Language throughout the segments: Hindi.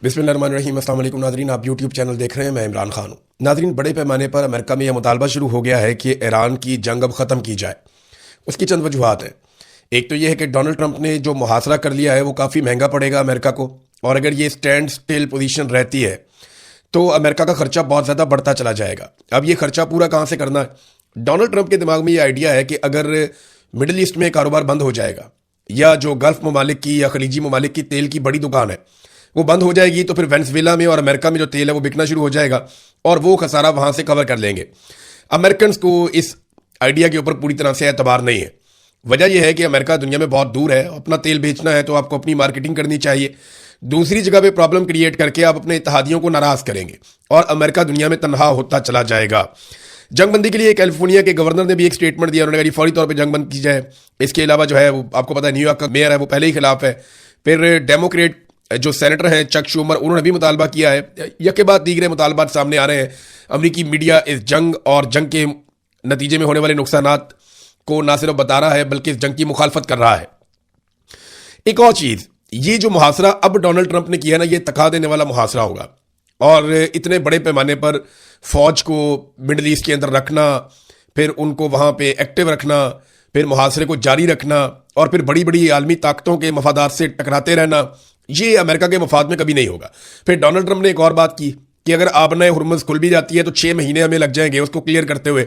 बिस्मिल्लाहिर्रहमानिर्रहीम। अस्सलाम वालेकुम नाज़रीन, आप यूट्यूब चैनल देख रहे हैं, मैं इमरान खान हूँ। नाज़रीन, बड़े पैमाने पर अमेरिका में यह मुतालबा शुरू हो गया है कि ईरान की जंग अब ख़त्म की जाए। उसकी चंद वजूहात हैं। एक तो यह है कि डोनाल्ड ट्रंप ने जो मुहासरा कर लिया है वो काफ़ी महंगा पड़ेगा अमेरिका को, और अगर ये स्टैंड स्टिल पोजीशन रहती है तो अमेरिका का खर्चा बहुत ज़्यादा बढ़ता चला जाएगा। अब ये खर्चा पूरा कहाँ से करना है? डोनाल्ड ट्रंप के दिमाग में ये आइडिया है कि अगर मिडिल ईस्ट में कारोबार बंद हो जाएगा, या जो गल्फ ममालिक की या खलीजी ममालिक की तेल की बड़ी दुकान है वो बंद हो जाएगी, तो फिर वेनेजुएला में और अमेरिका में जो तेल है वो बिकना शुरू हो जाएगा और वो खसारा वहां से कवर कर लेंगे। अमेरिकन को इस आइडिया के ऊपर पूरी तरह से एतबार नहीं है। वजह यह है कि अमेरिका दुनिया में बहुत दूर है, अपना तेल बेचना है तो आपको अपनी मार्केटिंग करनी चाहिए। दूसरी जगह पे प्रॉब्लम क्रिएट करके आप अपने इत्तेहादियों को नाराज करेंगे और अमेरिका दुनिया में तनहा होता चला जाएगा। जंगबंदी के लिए कैलिफोर्निया के गवर्नर ने भी एक स्टेटमेंट दिया, उन्होंने कहा फौरी तौर पे जंग बंद की जाए। इसके अलावा जो है वो आपको पता है न्यूयॉर्क का मेयर है वो पहले ही खिलाफ है। फिर डेमोक्रेट जो सेनेटर हैं चक शूमर, उन्होंने भी मुतालबा किया है। यके बाद दीगरे मुतालबात सामने आ रहे हैं। अमरीकी मीडिया इस जंग और जंग के नतीजे में होने वाले नुकसानात को ना सिर्फ बता रहा है बल्कि इस जंग की मुखालफत कर रहा है। एक और चीज, ये जो मुहासरा अब डोनाल्ड ट्रंप ने किया ना, ये तका देने वाला मुहासरा होगा। और इतने बड़े पैमाने पर फौज को मिडिल ईस्ट के अंदर रखना, फिर उनको वहां पे एक्टिव रखना, फिर मुहासरे को जारी रखना और फिर बड़ी बड़ी आलमी ताकतों के मफादात से टकराते रहना, ये अमेरिका के मफाद में कभी नहीं होगा। फिर डोनाल्ड ट्रंप ने एक और बात की कि अगर आबना हुर्मुज़ खुल भी जाती है तो 6 महीने हमें लग जाएंगे उसको क्लियर करते हुए,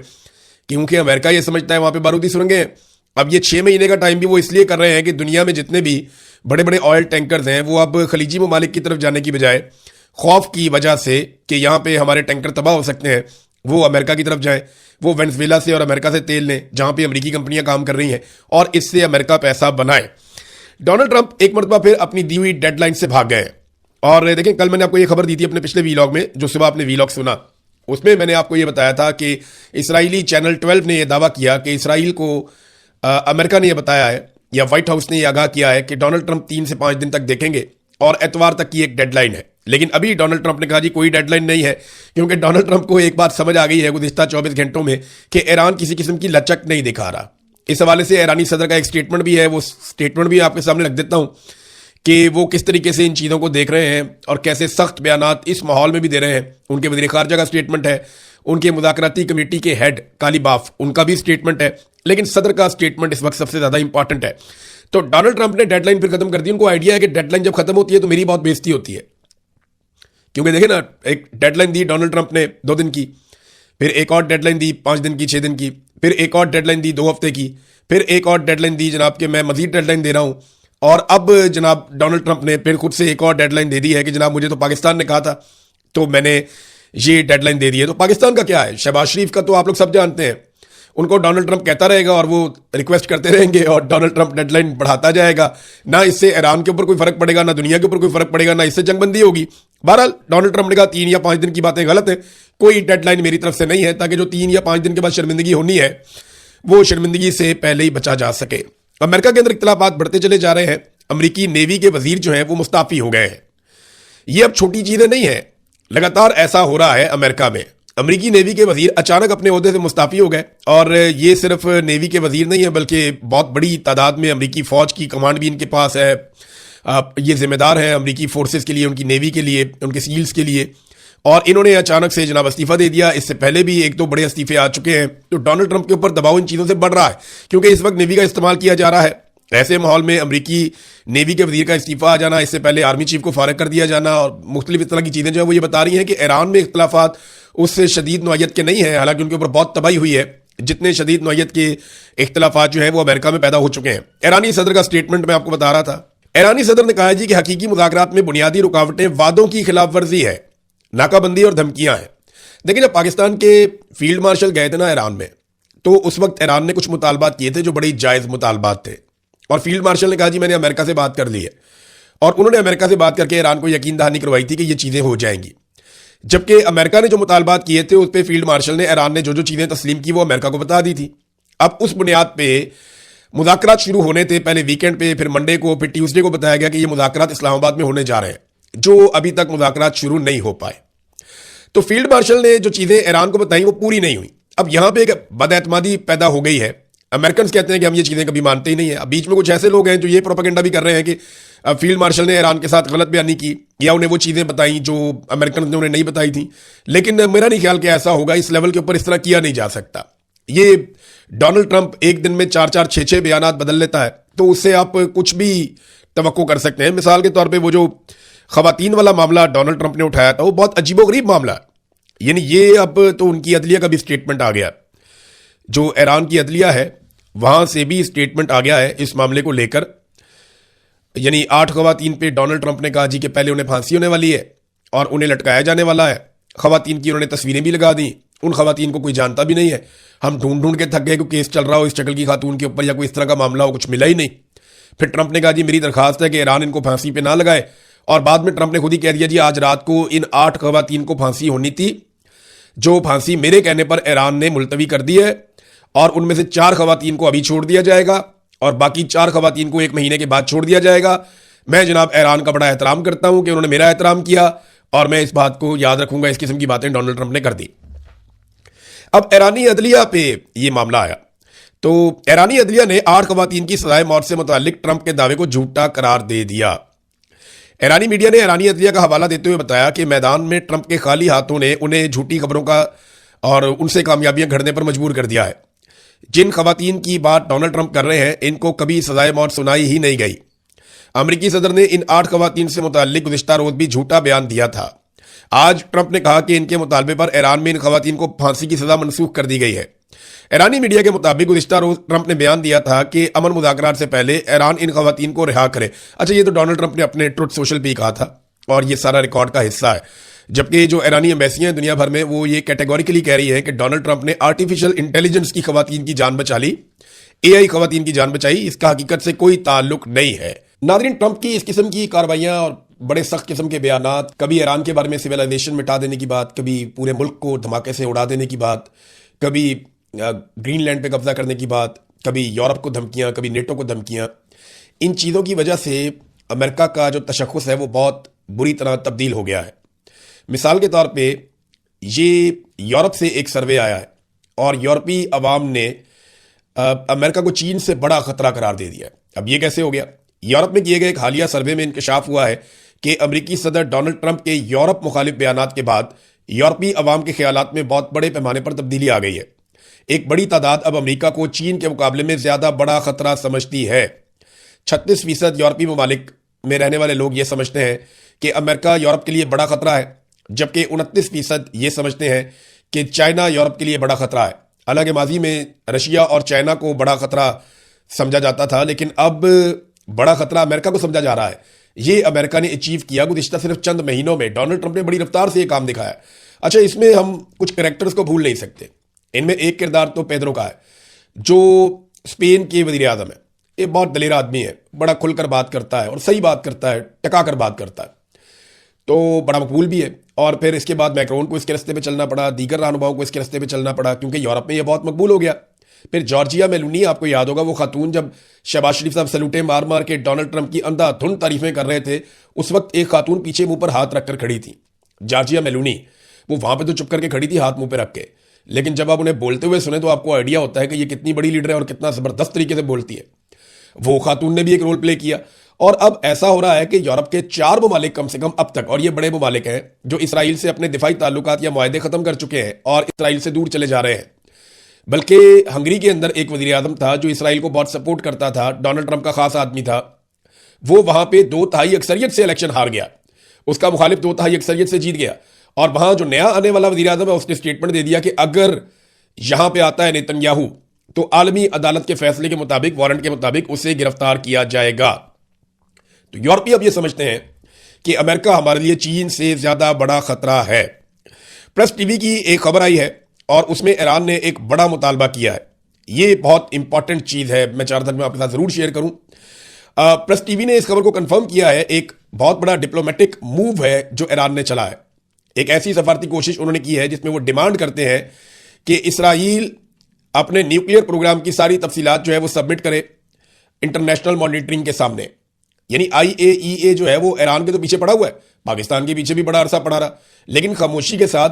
क्योंकि अमेरिका ये समझता है वहां पे बारूदी सुरंगें हैं। अब ये 6 महीने का टाइम भी वो इसलिए कर रहे हैं कि दुनिया में जितने भी बड़े बड़े ऑयल टैंकर्स हैं वो अब खलीजी ममालिक की तरफ जाने की बजाय खौफ की वजह से कि यहाँ पे हमारे टैंकर तबाह हो सकते हैं, वो अमेरिका की तरफ जाएं। वो वेनेजुएला से और अमेरिका से तेल लें जहां पे अमेरिकी कंपनियां काम कर रही हैं और इससे अमेरिका पैसा बनाए। डोनाल्ड ट्रंप एक मरतबा फिर अपनी दी हुई डेडलाइन से भाग गए। और देखें, कल मैंने आपको ये खबर दी थी अपने पिछले वीलॉग में, जो सुबह आपने वीलॉग सुना उसमें मैंने आपको ये बताया था कि इसराइली चैनल 12 ने यह दावा किया कि इसराइल को अमेरिका ने यह बताया है या व्हाइट हाउस ने यह आगाह किया है कि डोनाल्ड ट्रंप 3 से 5 दिन तक देखेंगे और एतवार तक की एक डेडलाइन है। लेकिन अभी डोनाल्ड ट्रंप ने कहा जी कोई डेडलाइन नहीं है, क्योंकि डोनाल्ड ट्रंप को एक बात समझ आ गई है गुज़िश्ता 24 घंटों में कि ईरान किसी किस्म की लचक नहीं दिखा रहा। इस हवाले से ईरानी सदर का एक स्टेटमेंट भी है, वो स्टेटमेंट भी आपके सामने रख देता हूं कि वो किस तरीके से इन चीज़ों को देख रहे हैं और कैसे सख्त बयानात इस माहौल में भी दे रहे हैं। उनके वज़ीर ख़ारजा का स्टेटमेंट है, उनके मुज़ाकराती कमेटी के हेड कालीबाफ उनका भी स्टेटमेंट है, लेकिन सदर का स्टेटमेंट इस वक्त सबसे ज़्यादा इंपॉर्टेंट है। तो डोनाल्ड ट्रंप ने डेडलाइन फिर खत्म कर दी। उनको आइडिया है कि डेडलाइन जब खत्म होती है तो मेरी बहुत बेइज्जती होती है, क्योंकि देखिए ना, एक डेडलाइन दी डोनाल्ड ट्रंप ने 2 दिन की, फिर एक और डेडलाइन दी 5 दिन की, 6 दिन की, फिर एक और डेडलाइन दी 2 हफ्ते की, फिर एक और डेडलाइन दी जनाब कि मैं मजीद डेडलाइन दे रहा हूं। और अब जनाब डोनाल्ड ट्रंप ने फिर खुद से एक और डेडलाइन दे दी है कि जनाब मुझे तो पाकिस्तान ने कहा था तो मैंने ये डेडलाइन दे दी है। तो पाकिस्तान का क्या है? शहबाज शरीफ का तो आप लोग सब जानते हैं, उनको डोनाल्ड ट्रंप कहता रहेगा और वो रिक्वेस्ट करते रहेंगे और डोनाल्ड ट्रंप डेडलाइन बढ़ाता जाएगा। ना इससे ईरान के ऊपर कोई फर्क पड़ेगा, ना दुनिया के ऊपर कोई फर्क पड़ेगा, ना इससे जंगबंदी होगी। बहरहाल डोनाल्ड ट्रंप ने कहा 3 या 5 दिन की बातें गलत है, कोई डेडलाइन मेरी तरफ से नहीं है, ताकि जो 3 या 5 दिन के बाद शर्मिंदगी होनी है वो शर्मिंदगी से पहले ही बचा जा सके। अमेरिका के अंदर इख्तिलाफात बढ़ते चले जा रहे हैं। अमरीकी नेवी के वजीर जो हैं वो मुस्ताफी हो गए हैं। ये अब छोटी चीजें नहीं है, लगातार ऐसा हो रहा है अमेरिका में। अमरीकी नेवी के वजीर अचानक अपने ओहदे से मुस्ताफी हो गए, और ये सिर्फ नेवी के वजीर नहीं है बल्कि बहुत बड़ी तादाद में अमरीकी फौज की कमांड भी इनके पास है। ये जिम्मेदार है अमरीकी फोर्सेस के लिए, उनकी नेवी के लिए, उनके सील्स के लिए, और इन्होंने अचानक से जनाब इस्तीफा दे दिया। इससे पहले भी 1-2 बड़े इस्तीफे आ चुके हैं। तो डोनाल्ड ट्रंप के ऊपर दबाव इन चीज़ों से बढ़ रहा है, क्योंकि इस वक्त नेवी का इस्तेमाल किया जा रहा है। ऐसे माहौल में अमरीकी नेवी के वजीर का इस्तीफा आ जाना, इससे पहले आर्मी चीफ को फारग कर दिया जाना और मुख्तलिफ इस तरह की चीज़ें जो है वो ये बता रही हैं कि ईरान में इख्तिलाफात उससे शदीद नौयत के नहीं है। हालांकि उनके ऊपर बहुत तबाही हुई है, जितने शदीद नौयत के इख्तिलाफात जो है वो अमेरिका में पैदा हो चुके हैं। ईरानी सदर का स्टेटमेंट मैं आपको बता रहा था। ईरानी सदर ने कहा जी कि हकीकी मुज़ाकरात में बुनियादी रुकावटें वादों की खिलाफ वर्जी है, नाकाबंदी और धमकियां हैं। देखिए, जब पाकिस्तान के फील्ड मार्शल गए थे ना ईरान में, तो उस वक्त ईरान ने कुछ मुतालबात किए थे जो बड़ी जायज़ मुतालबात थे, और फील्ड मार्शल ने कहा जी मैंने अमेरिका से बात कर ली है, और उन्होंने अमेरिका से बात करके ईरान को यकीन दहानी करवाई थी कि ये चीज़ें हो जाएंगी। जबकि अमेरिका ने जो मुतालबात किए थे उस पर फील्ड मार्शल ने, ईरान ने जो जो चीज़ें तस्लीम की वो अमेरिका को बता दी थी। अब उस बुनियाद पे मुज़ाकरात शुरू होने थे, पहले वीकेंड पे, फिर मंडे को, फिर ट्यूसडे को बताया गया कि ये मुज़ाकरात इस्लामाबाद में होने जा रहे हैं, जो अभी तक मुज़ाकरात शुरू नहीं हो पाए। तो फील्ड मार्शल ने जो चीज़ें ईरान को बताई वो पूरी नहीं हुई। अब यहां पे एक बदएतमादी पैदा हो गई है अमेरिकन कहते हैं कि हम ये चीज़ें कभी मानते ही नहीं है। अब बीच में कुछ ऐसे लोग हैं जो ये प्रोपेगेंडा भी कर रहे हैं कि फील्ड मार्शल ने ईरान के साथ गलत बयानी की या उन्हें वो चीज़ें बताई जो अमेरिकन ने उन्हें नहीं बताई थी। लेकिन मेरा नहीं ख्याल कि ऐसा होगा, इस लेवल के ऊपर इस तरह किया नहीं जा सकता। ये डोनाल्ड ट्रंप एक दिन में 4-4, 6-6 बयानात बदल लेता है, तो उससे आप कुछ भी तवक्को कर सकते हैं। मिसाल के तौर पर वो जो खवातीन वाला मामला डोनाल्ड ट्रंप ने उठाया था, वो बहुत अजीबोगरीब मामला है। यानी ये अब तो उनकी अदलिया का भी स्टेटमेंट आ गया, जो ईरान की अदलिया है वहां से भी स्टेटमेंट आ गया है इस मामले को लेकर। यानी 8 खवातीन पे डोनाल्ड ट्रंप ने कहा जी कि पहले उन्हें फांसी होने वाली है और उन्हें लटकाया जाने वाला है। खवातीन की उन्होंने तस्वीरें भी लगा दी। उन खवातीन को कोई जानता भी नहीं है, हम ढूंढ ढूंढ के थक गए कि केस चल रहा हो इस शक्ल की खातून के ऊपर या कोई इस तरह का मामला हो, कुछ मिला ही नहीं। फिर ट्रंप ने कहा जी मेरी दरखास्त है कि ईरान इनको फांसी पे ना लगाए, और बाद में ट्रंप ने खुद ही कह दिया जी आज रात को इन 8 खवातीन को फांसी होनी थी, जो फांसी मेरे कहने पर ईरान ने मुलतवी कर दी है, और उनमें से 4 खवातीन को अभी छोड़ दिया जाएगा और बाकी 4 खवातीन को 1 महीने के बाद छोड़ दिया जाएगा। मैं जनाब ईरान का बड़ा एहतराम करता हूं कि उन्होंने मेरा एहतराम किया और मैं इस बात को याद रखूंगा। इस किस्म की बातें डोनाल्ड ट्रंप ने कर दी। अब ईरानी अदलिया पे ये मामला आया, तो ईरानी अदलिया ने 8 खवातीन की सजाए मौत से मुतालिक ट्रंप के दावे को झूठा करार दे दिया। ईरानी मीडिया ने ईरानी अदलिया का हवाला देते हुए बताया कि मैदान में ट्रंप के खाली हाथों ने उन्हें झूठी खबरों का और उनसे कामयाबियां घड़ने पर मजबूर कर दिया है। जिन खवातीन की बात डोनाल्ड ट्रंप कर रहे हैं इनको कभी सजाए मौत सुनाई ही नहीं गई। अमेरिकी सदर ने इन 8 खवातीन से मुताल्लिक गुज़िश्ता रोज भी झूठा बयान दिया था। आज ट्रंप ने कहा कि इनके मुतालबे पर ईरान में इन खवातीन को फांसी की सजा मनसूख कर दी गई है। ईरानी मीडिया के मुताबिक गुज़िश्ता रोज ट्रंप ने बयान दिया था कि अमन मुज़ाकरात से पहले ईरान इन खवातीन को रिहा करे। अच्छा, ये तो डोनाल्ड ट्रंप ने अपने ट्रुथ सोशल पे कहा था और ये सारा रिकॉर्ड का हिस्सा है। जबकि जो ईरानी एम्बेसियां दुनिया भर में वो ये कैटेगोरिकली कह रही है कि डोनाल्ड ट्रंप ने आर्टिफिशियल इंटेलिजेंस की खवातीन की जान बचा ली, एआई खवातीन की जान बचाई, इसका हकीकत से कोई ताल्लुक नहीं है। नाज़रीन, ट्रंप की इस किस्म की कार्रवाइयां और बड़े सख्त किस्म के बयानात, कभी ईरान के बारे में सिविलाइजेशन मिटा देने की बात, कभी पूरे मुल्क को धमाके से उड़ा देने की बात, कभी ग्रीनलैंड पे कब्जा करने की बात, कभी यूरोप को धमकियां, कभी नेटो को धमकियां, इन चीज़ों की वजह से अमेरिका का जो तशख़्ख़ुस है वो बहुत बुरी तरह तब्दील हो गया है। मिसाल के तौर पे ये यूरोप से एक सर्वे आया है और यूरोपीय अवाम ने अमेरिका को चीन से बड़ा खतरा करार दे दिया है। अब ये कैसे हो गया? यूरोप में किए गए एक हालिया सर्वे में इंकशाफ हुआ है कि अमेरिकी सदर डोनाल्ड ट्रंप के यूरोप मुखालिफ बयानात के बाद यूरोपीय अवाम के ख्यालात में बहुत बड़े पैमाने पर तब्दीली आ गई है। एक बड़ी तादाद अब अमेरिका को चीन के मुकाबले में ज्यादा बड़ा खतरा समझती है। 36% यूरोपीय ममालिक में रहने वाले लोग ये समझते हैं कि अमेरिका यूरोप के लिए बड़ा खतरा है, जबकि 29% ये समझते हैं कि चाइना यूरोप के लिए बड़ा खतरा है। हालांकि माजी में रशिया और चाइना को बड़ा खतरा समझा जाता था, लेकिन अब बड़ा खतरा अमेरिका को समझा जा रहा है। ये अमेरिका ने अचीव किया गुज़िश्ता सिर्फ चंद महीनों में। डोनाल्ड ट्रंप ने बड़ी रफ्तार से ये काम दिखाया। अच्छा, इसमें हम कुछ कैरेक्टर्स को भूल नहीं सकते। इनमें एक किरदार तो पेड्रो का है, जो स्पेन के वज़ीर आज़म है। ये बहुत दलेर आदमी है, बड़ा खुलकर बात करता है और सही बात करता है, टका कर बात करता है, तो बड़ा मकबूल भी है। और फिर इसके बाद मैक्रोन को इसके रास्ते पे चलना पड़ा, दीगर रहनुमाओं को इसके रास्ते पे चलना पड़ा, क्योंकि यूरोप में ये बहुत मकबूल हो गया। फिर जॉर्जिया मेलोनी, आपको याद होगा वो खातून जब शहबाज शरीफ साहब सलूटे मार मार के डोनाल्ड ट्रंप की अंधाधुंध तारीफें कर रहे थे, उस वक्त एक खातून पीछे मुंह पर हाथ रखकर खड़ी थी, जॉर्जिया मेलोनी। वो वहां पे तो चुप करके खड़ी थी हाथ मुंह पे रख के, लेकिन जब आप उन्हें बोलते हुए सुने तो आपको आइडिया होता है कि ये कितनी बड़ी लीडर है और कितना जबरदस्त तरीके से बोलती है। वो खातून ने भी एक रोल प्ले किया। और अब ऐसा हो रहा है कि यूरोप के 4 ममालिक कम से कम अब तक, और ये बड़े ममालिक हैं, जो इसराइल से अपने दिफाई ताल्लुकात या मुआहदे खत्म कर चुके हैं और इसराइल से दूर चले जा रहे हैं। बल्कि हंगरी के अंदर एक वज़ीर आज़म था जो इसराइल को बहुत सपोर्ट करता था, डोनाल्ड ट्रंप का खास आदमी था। वो वहां पे 2/3 अक्सरियत से इलेक्शन हार गया, उसका मुखालिफ 2/3 अक्सरियत से जीत गया। और वहां जो नया आने वाला वज़ीर आज़म है उसने स्टेटमेंट दे दिया कि अगर यहां पे आता है नेतन्याहू तो आलमी अदालत के फैसले के मुताबिक, वारंट के मुताबिक उसे गिरफ्तार किया जाएगा। तो यूरोपीय अब ये समझते हैं कि अमेरिका हमारे लिए चीन से ज्यादा बड़ा खतरा है। प्रेस टीवी की एक खबर आई है और उसमें ईरान ने एक बड़ा मुतालबा किया है। ये बहुत इंपॉर्टेंट चीज है, मैं चाहता हूं मैं आपके साथ जरूर शेयर करूं। प्रेस टीवी ने इस खबर को कंफर्म किया है। एक बहुत बड़ा डिप्लोमेटिक मूव है जो ईरान ने चला है। एक ऐसी सफारती कोशिश उन्होंने की है जिसमें वो डिमांड करते हैं कि इसराइल अपने न्यूक्लियर प्रोग्राम की सारी तफसीलात जो है वो सबमिट करे इंटरनेशनल मॉनिटरिंग के सामने। यानी IAEA जो है वो ईरान के तो पीछे पड़ा हुआ है, पाकिस्तान के पीछे भी बड़ा अरसा पड़ा रहा, लेकिन खामोशी के साथ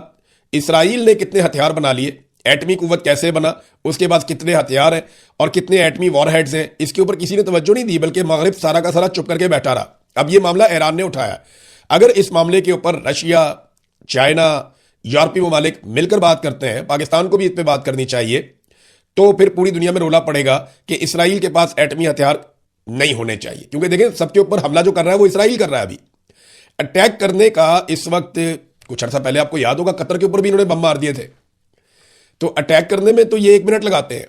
इसराइल ने कितने हथियार बना लिए एटमी कुव्वत कैसे बना, उसके पास कितने हथियार हैं और कितने एटमी वॉरहेड्स हैं, इसके ऊपर किसी ने तवज्जो नहीं दी, बल्कि मगरिब सारा का सारा चुप करके बैठा रहा। अब ये मामला ईरान ने उठाया। अगर इस मामले के ऊपर रशिया, चाइना, यूरोपीय ममालिक मिलकर बात करते हैं, पाकिस्तान को भी इस पर बात करनी चाहिए, तो फिर पूरी दुनिया में रोला पड़ेगा कि इसराइल के पास एटमी हथियार नहीं होने चाहिए। क्योंकि देखें, सबके ऊपर हमला जो कर रहा है वो इसराइल कर रहा है। अभी अटैक करने का इस वक्त, कुछ अर्सा पहले आपको याद होगा कतर के ऊपर भी इन्होंने बम मार दिए थे। तो अटैक करने में तो ये 1 मिनट लगाते हैं।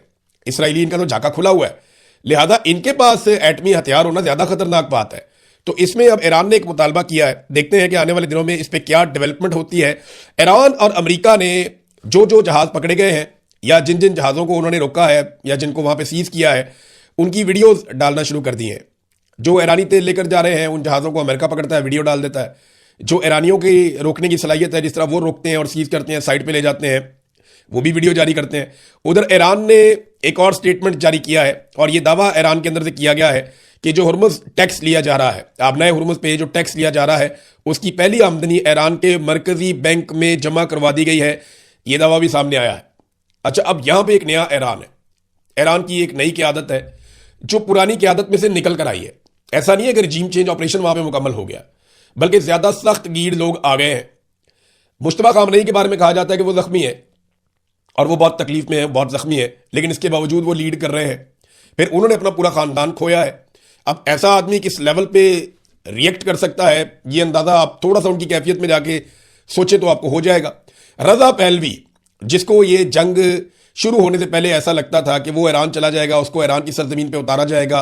इसराइली इनका तो झाका खुला हुआ है, लिहाजा इनके पास एटमी हथियार होना ज्यादा खतरनाक बात है। तो इसमें अब ईरान ने एक मुतालबा किया है, देखते हैं कि आने वाले दिनों में इस पर क्या डेवलपमेंट होती है। ईरान और अमेरिका ने जो जो जहाज पकड़े गए हैं या जिन जिन जहाज़ों को उन्होंने रोका है या जिनको वहां पे सीज किया है, उनकी वीडियोस डालना शुरू कर दी हैं। जो ईरानी तेल लेकर जा रहे हैं उन जहाज़ों को अमेरिका पकड़ता है, वीडियो डाल देता है। जो ईरानियों की रोकने की सलाहियत है, जिस तरह वो रोकते हैं और सीज करते हैं, साइड पे ले जाते हैं, वो भी वीडियो जारी करते हैं। उधर ईरान ने एक और स्टेटमेंट जारी किया है और ये दावा ईरान के अंदर से किया गया है कि जो हुर्मुज़ टैक्स लिया जा रहा है, अब नए हुर्मुज़ पे जो टैक्स लिया जा रहा है, उसकी पहली आमदनी ईरान के मरकजी बैंक में जमा करवा दी गई है। ये दावा भी सामने आया है। अच्छा, अब यहां पे एक नया ईरान है। ईरान की एक नई क़यादत है जो पुरानी क़यादत में से निकल कर आई है। ऐसा नहीं है कि रिजीम चेंज ऑपरेशन वहां पे मुकम्मल हो गया, बल्कि ज्यादा सख्त गीड़ लोग आ गए हैं। मुश्तबा खामनेई के बारे में कहा जाता है कि वो जख्मी है और वो बहुत तकलीफ में है, बहुत जख्मी है, लेकिन इसके बावजूद वो लीड कर रहे हैं। फिर उन्होंने अपना पूरा खानदान खोया है। अब ऐसा आदमी किस लेवल पे रिएक्ट कर सकता है, ये अंदाजा आप थोड़ा सा उनकी कैफियत में जाके सोचे तो आपको हो जाएगा। रजा पहलवी, जिसको ये जंग शुरू होने से पहले ऐसा लगता था कि वो ईरान चला जाएगा, उसको ईरान की सरजमीन पे उतारा जाएगा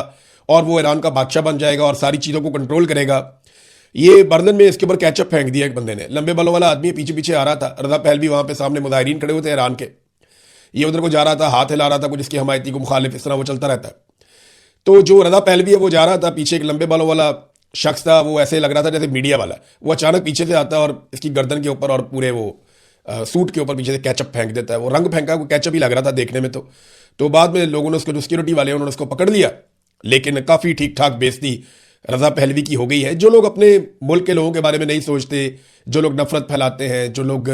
और वो ईरान का बादशाह बन जाएगा और सारी चीज़ों को कंट्रोल करेगा, ये बर्तन में इसके ऊपर कैचअप फेंक दिया एक बंदे ने। लंबे बालों वाला आदमी पीछे पीछे आ रहा था। रजा पहलवी वहां पे सामने मुजाहिरीन खड़े हुए थे ईरान के, ये उधर को जा रहा था, हाथ हिला रहा था, कुछ इसकी हमायती को मुखालिफ, इस तरह वो चलता रहता है। तो जो रजा पहलवी है वो जा रहा था, पीछे एक लंबे बालों वाला शख्स था, वो ऐसे लग रहा था जैसे मीडिया वाला। वो अचानक पीछे से आता है और इसकी गर्दन के ऊपर और पूरे वो सूट के ऊपर पीछे से कैचअप फेंक देता है। वो रंग फेंका, वो कैचअप ही लग रहा था देखने में। तो बाद में लोगों ने उसको, जो सिक्योरिटी वाले उन्होंने उसको पकड़ लिया, लेकिन काफ़ी ठीक ठाक बेइज्जती रजा पहलवी की हो गई है। जो लोग अपने मुल्क के लोगों के बारे में नहीं सोचते, जो लोग नफरत फैलाते हैं, जो लोग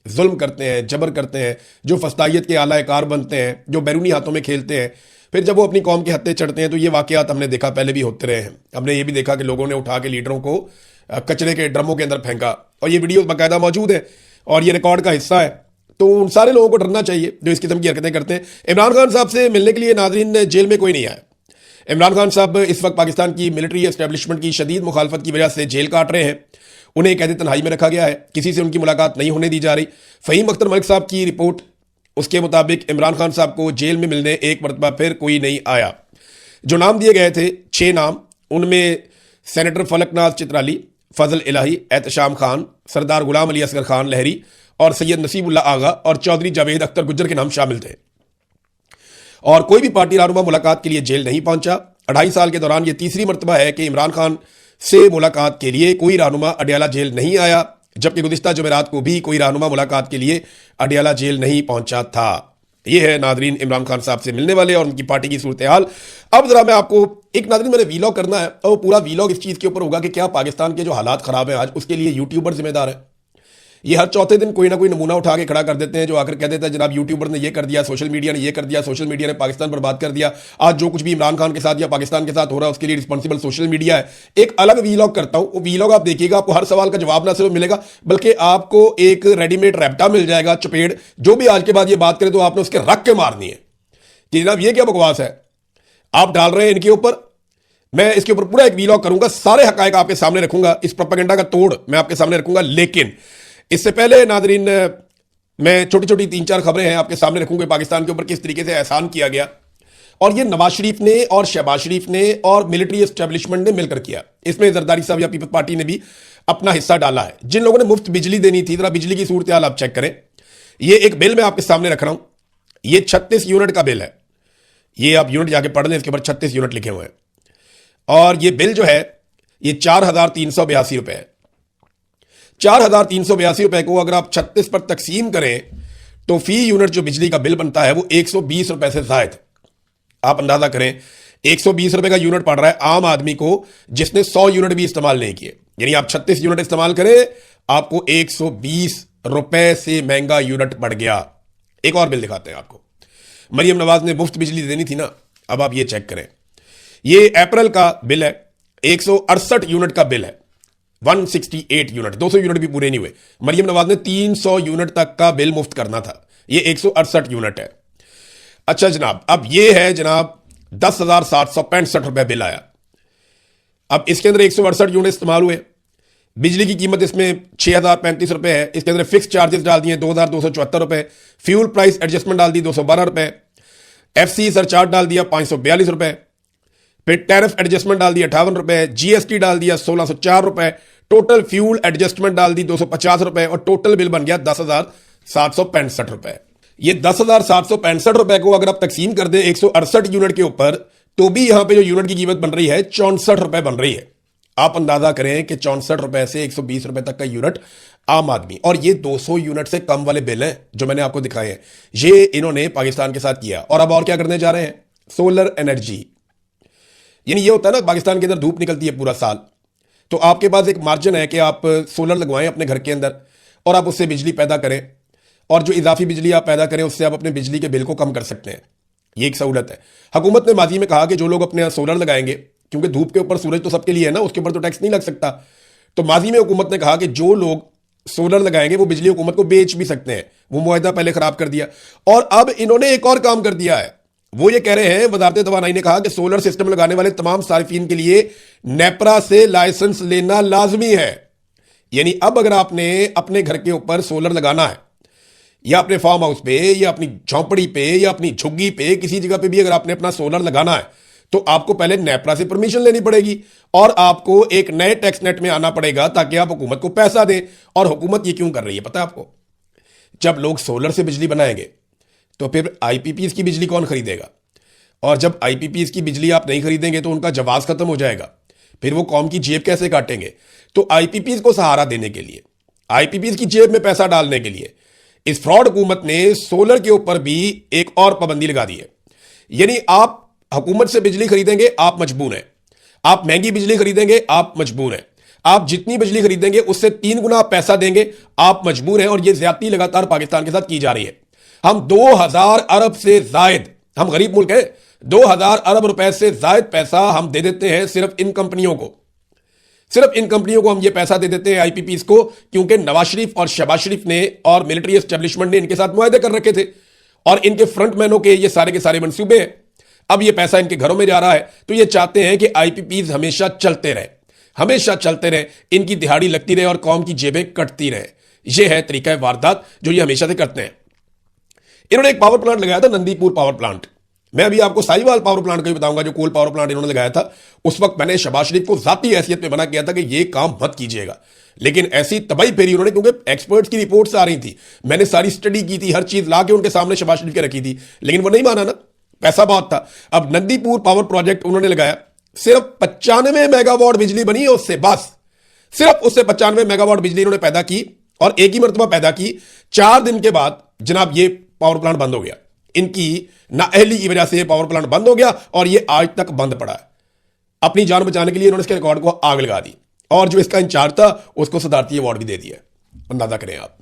जुल्म करते हैं, जबर करते हैं, जो फस्तायत के आला कार बनते हैं, जो बैरूनी हाथों में खेलते हैं, फिर जब वो अपनी कौम के हत्थे चढ़ते हैं, तो ये वाकयात हमने देखा, पहले भी होते रहे हैं। हमने ये भी देखा कि लोगों ने उठा के लीडरों को कचरे के ड्रमों के अंदर फेंका, और ये वीडियो बाकायदा मौजूद है और ये रिकॉर्ड का हिस्सा है। तो उन सारे लोगों को डरना चाहिए जो इस किस्म की हरकतें करते हैं। इमरान खान साहब से मिलने के लिए नाज़रीन जेल में कोई नहीं आया। इमरान खान साहब इस वक्त पाकिस्तान की मिलिट्री एस्टेब्लिशमेंट की शदीद मुखालफत की वजह से जेल काट रहे हैं। उन्हें कैद तन्हाई में रखा गया है, किसी से उनकी मुलाकात नहीं होने दी जा रही। फ़हीम अख्तर मलिक साहब की रिपोर्ट, उसके मुताबिक इमरान खान साहब को जेल में मिलने एक मरतबा फिर कोई नहीं आया। जो नाम दिए गए थे 6 नाम, उनमें सेनेटर फलकनाज चित्राली, फजल इलाही, एहतशाम खान, सरदार गुलाम अली असगर खान लहरी और सैयद नसीबुल्लाह आगा और चौधरी जावेद अख्तर गुज्जर के नाम शामिल थे। और कोई भी पार्टी रहनुमा मुलाकात के लिए जेल नहीं पहुंचा। 2.5 साल के दौरान ये तीसरी मरतबा है कि इमरान खान से मुलाकात के लिए कोई रहनुमा अडियाला जेल नहीं आया, जबकि गुज़िश्ता जुमेरात को भी कोई रहनुमा मुलाकात के लिए अडियाला जेल नहीं पहुंचा था। यह है नादरीन इमरान खान साहब से मिलने वाले और उनकी पार्टी की सूरत हाल। अब जरा मैं आपको एक, नादरीन मैंने वीलॉग करना है और पूरा वीलॉग इस चीज़ के ऊपर होगा कि क्या पाकिस्तान के जो हालात ख़राब हैं आज, उसके लिए यूट्यूबर जिम्मेदार है। ये हर चौथे दिन कोई ना कोई नमूना उठा के खड़ा कर देते हैं, जो आकर कह देता है जनाब यूट्यूबर ने ये कर दिया, सोशल मीडिया ने ये कर दिया, सोशल मीडिया ने पाकिस्तान बर्बाद कर दिया। आज जो कुछ भी इमरान खान के साथ या पाकिस्तान के साथ हो रहा है उसके लिए रिस्पॉन्सिबल सोशल मीडिया है। एक अलग वीलॉग करता हूं, वो वीलॉग आप देखिएगा, आपको हर सवाल का जवाब ना सिर्फ मिलेगा बल्कि आपको एक रेडीमेड रैप्टा मिल जाएगा, चपेड़, जो भी आज के बाद ये बात करे तो आपने उसके रख के मारनी है कि जनाब ये क्या बकवास है आप डाल रहे हैं इनके ऊपर। मैं इसके ऊपर पूरा एक वीलॉग करूंगा, सारे हकायक आपके सामने रखूंगा, इस प्रोपेगेंडा का तोड़ मैं आपके सामने रखूंगा। लेकिन इससे पहले नादरीन मैं छोटी छोटी 3-4 खबरें हैं आपके सामने रखूंगे पाकिस्तान के ऊपर किस तरीके से एहसान किया गया, और ये नवाज शरीफ ने और शहबाज शरीफ ने और मिलिट्री एस्टेब्लिशमेंट ने मिलकर किया। इसमें जरदारी साहब या पीपल्स पार्टी ने भी अपना हिस्सा डाला है। जिन लोगों ने मुफ्त बिजली देनी थी, जरा बिजली की सूरत हाल आप चेक करें। ये एक बिल मैं आपके सामने रख रहा हूं, ये 36 यूनिट का बिल है। ये आप यूनिट जाके पढ़ लें, इसके ऊपर 36 यूनिट लिखे हुए हैं। और ये बिल जो है ये 4,382 रुपए है। 4,382 रुपए को अगर आप 36 पर तकसीम करें तो फी यूनिट जो बिजली का बिल बनता है वो 120 रुपए से जायद। आप अंदाजा करें 120 रुपए का यूनिट पड़ रहा है आम आदमी को जिसने 100 यूनिट भी इस्तेमाल नहीं किए। यानी आप 36 यूनिट इस्तेमाल करें, आपको 120 रुपए से महंगा यूनिट पड़ गया। एक और बिल दिखाते हैं आपको। मरियम नवाज ने मुफ्त बिजली देनी थी ना, अब आप ये चेक करें। ये अप्रैल का बिल है, 168 यूनिट का बिल है, 168 यूनिट, 200 यूनिट भी पूरे नहीं हुए। मरियम नवाज ने 300 यूनिट तक का बिल मुफ्त करना था, ये 168 यूनिट है। अच्छा जनाब, अब ये है जनाब 10,765 रुपए बिल आया। अब इसके अंदर 168 यूनिट इस्तेमाल हुए, बिजली की कीमत इसमें 6,035 रुपए है। इसके अंदर फिक्स चार्जेस डाल दिए 2,274 रुपए, फ्यूल प्राइस एडजस्टमेंट डाल दी 212 रुपए, एफसी सरचार्ज डाल दिया 542 रुपए, फिर टैरिफ एडजस्टमेंट डाल दिया 58 रुपए, जीएसटी डाल दिया 1,604 रुपए, टोटल फ्यूल एडजस्टमेंट डाल दी 250 रुपए और टोटल बिल बन गया 10,765 रुपए। ये 10,765 रुपए को अगर आप तकसीम कर दें 168 यूनिट के ऊपर, तो भी यहां पे जो यूनिट की कीमत बन रही है 64 रुपए बन रही है। आप अंदाजा करें कि 64 रुपए से 120 रुपए तक का यूनिट आम आदमी, और ये 200 यूनिट से कम वाले बिल हैं जो मैंने आपको दिखाए हैं, ये इन्होंने पाकिस्तान के साथ किया। और अब और क्या करने जा रहे हैं, सोलर एनर्जी। यानी ये होता है ना, पाकिस्तान के अंदर धूप निकलती है पूरा साल, तो आपके पास एक मार्जिन है कि आप सोलर लगवाएं अपने घर के अंदर और आप उससे बिजली पैदा करें, और जो इजाफी बिजली आप पैदा करें उससे आप अपने बिजली के बिल को कम कर सकते हैं। ये एक सहूलत है। हुकूमत ने माजी में कहा कि जो लोग अपने यहाँ सोलर लगाएंगे, क्योंकि धूप के ऊपर सूरज तो सबके लिए है ना, उसके ऊपर तो टैक्स नहीं लग सकता, तो माजी में हुकूमत ने कहा कि जो लोग सोलर लगाएंगे वो बिजली हुकूमत को बेच भी सकते हैं। वो मुआहदा पहले खराब कर दिया, और अब इन्होंने एक और काम कर दिया है। वो ये कह रहे हैं, वजारत तवानाई ने कहा कि सोलर सिस्टम लगाने वाले तमाम सारिफीन के लिए नेपरा से लाइसेंस लेना लाजमी है। यानी अब अगर आपने अपने घर के ऊपर सोलर लगाना है, या अपने फार्म हाउस पे, या अपनी झोंपड़ी पे, या अपनी झुग्गी पे, किसी जगह पे भी अगर आपने अपना सोलर लगाना है, तो आपको पहले नेपरा से परमिशन लेनी पड़ेगी और आपको एक नए टैक्स नेट में आना पड़ेगा ताकि आप हुकूमत को पैसा दें। और हुकूमत ये क्यों कर रही है पता है आपको? जब लोग सोलर से बिजली बनाएंगे तो फिर आईपीपीएस की बिजली कौन खरीदेगा? और जब आईपीपीएस की बिजली आप नहीं खरीदेंगे तो उनका जवाब खत्म हो जाएगा, फिर वो कौम की जेब कैसे काटेंगे? तो आईपीपीएस को सहारा देने के लिए, आईपीपीएस की जेब में पैसा डालने के लिए इस फ्रॉड हुकूमत ने सोलर के ऊपर भी एक और पाबंदी लगा दी है। यानी आप हुकूमत से बिजली खरीदेंगे आप मजबूर हैं, आप महंगी बिजली खरीदेंगे आप मजबूर हैं, आप जितनी बिजली खरीदेंगे उससे 3 गुना पैसा देंगे आप मजबूर हैं। और यह ज्यादती लगातार पाकिस्तान के साथ की जा रही है। हम 2000 अरब से जायद, हम गरीब मुल्क हैं, 2000 अरब रुपए से जायद पैसा हम दे देते हैं सिर्फ इन कंपनियों को। सिर्फ इन कंपनियों को हम ये पैसा दे देते हैं आईपीपीएस को, क्योंकि नवाज शरीफ और शहबाज शरीफ ने और मिलिट्री एस्टेब्लिशमेंट ने इनके साथ मुआहदे कर रखे थे, और इनके फ्रंटमैनों के ये सारे के सारे मंसूबे हैं। अब ये पैसा इनके घरों में जा रहा है, तो ये चाहते हैं कि आईपीपीएस हमेशा चलते रहे, हमेशा चलते रहे, इनकी दिहाड़ी लगती रहे और कौम की जेबें कटती रहे। यह है तरीका वारदात जो ये हमेशा से करते हैं। इन्होंने एक पावर प्लांट लगाया था, नंदीपुर पावर प्लांट। मैं अभी आपको साहिवाल पावर प्लांट का ही बताऊंगा, जो कोल पावर प्लांट इन्होंने लगाया था। उस वक्त मैंने शहबाज शरीफ को जाती हैसियत में मना किया था कि ये काम मत कीजिएगा, लेकिन ऐसी तबाही फेरी उन्होंने, क्योंकि एक्सपर्ट्स की रिपोर्ट्स आ रही थी, मैंने सारी स्टडी की थी, हर चीज ला के उनके सामने शहबाज शरीफ के रखी थी, लेकिन वो नहीं माना ना, पैसा बहुत था। अब नंदीपुर पावर प्रोजेक्ट उन्होंने लगाया, सिर्फ 95 मेगावाट बिजली बनी है उससे, बस सिर्फ उससे 95 मेगावाट बिजली इन्होंने पैदा की, और एक ही मरतबा पैदा की। 4 दिन के बाद जनाब ये पावर प्लांट बंद हो गया। इनकी नाअहली की वजह से ये पावर प्लांट बंद हो गया और ये आज तक बंद पड़ा है। अपनी जान बचाने के लिए इन्होंने इसके रिकॉर्ड को आग लगा दी, और जो इसका इंचार्ज था उसको सदारती अवार्ड भी दे दिया। अंदाजा करें आप,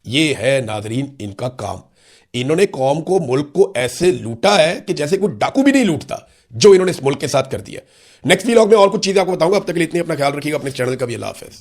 ये है नाजरीन इनका काम। इन्होंने कौम को, मुल्क को ऐसे लूटा है कि जैसे कोई डाकू भी नहीं लूटता, जो इन्होंने इस मुल्क के साथ कर दिया। नेक्स्ट व्लॉग में और कुछ चीजें आपको बताऊंगा। अब तक के लिए इतनी, अपना ख्याल रखिएगा, अपने चैनल का भी। अल्लाह हाफिज़।